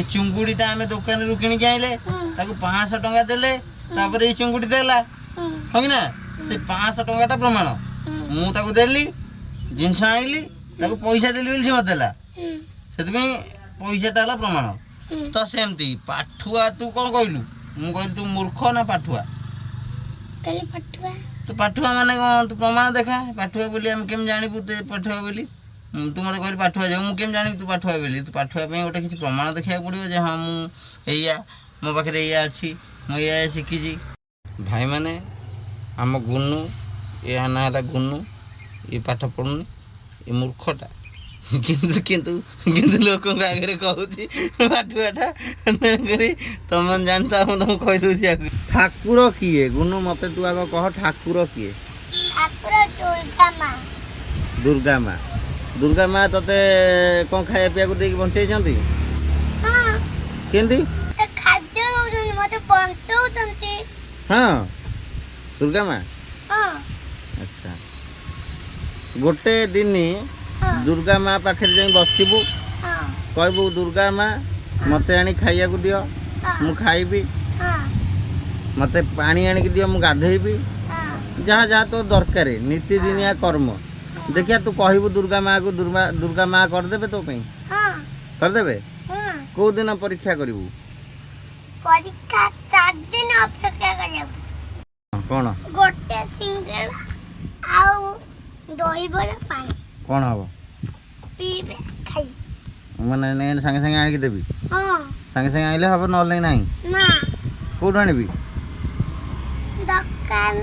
चुंगुड़ीटा आम दुकान रू किणिक आइले 500 टंका देले तापर ये चुंगुड़ी देला हो ना से 500 टंकाटा प्रमाण मु ताको देली जिनस आइली ताको पैसा देली बोली से मत देला से पैसाटा है प्रमाण तो सेमती पाठुआ तू कौन कहलु मु कहली तू मूर्ख ना पाठुआ तू पाठुआ माने कौन तू प्रमाण देखा पाठुआ बोली हम केम जानबू तू पाठुआ बोली तू मत कहली पाठुआ जाऊ मु केम जानी तू पाठुआ बोली तू पाठुआ पे गोटे किसी प्रमाण देखा पड़ो जे हाँ मुझा मो पाखे या अच्छी मुझे शिखी भाई मैंने आम गुनु या ना है गुनु ये पाठ पढ़ुनी ये मूर्खटा किंतु किंतु किंतु लोक आगे कहूँ पाठुआटा तुम जानता हूँ तुम कहीदे ठाकुर किए गुनु मत तू आग कह ठाकुर किए दुर्गा माँ दुर्गा माँ तते कौन खाया पिया को देकी बंचै छंती केंदी खाद्य दउछन मते बंचौछंती हां दुर्गा माँ हां अच्छा गोटे दिन दुर्गा माँ पाखे जाई बसिबू कहबू दुर्गा माँ मते आनी खाइया को दियो मु खाइबी मते पानी आनी दियो मु गाधेबी जहाँ जहाँ तो दरकार नीति दिनिया कर्म देखिया तू कहबू दुर्गा माँ को दुर्गा माँ करदेबे तो पई करदेबे को दिन परीक्षा करिवू परीक्षा 4 दिन अपेक्षा करिया कौन गोटे सिंगल आउ दही बले पानी कौन हबो पीबे खाई माने ने संगे संगे आनी देबी हां संगे संगे आइले हबो नले नाही ना कोड आनीबी दुकान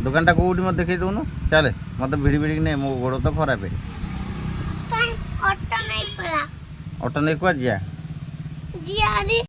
दुकान टा कोडी मत देखै दोनो चले मत भिड़ी भिड़ी ने मो गोड़ तो खराब है काई ऑटो नहीं पड़ा ऑटो नहीं कुआ जिया जिया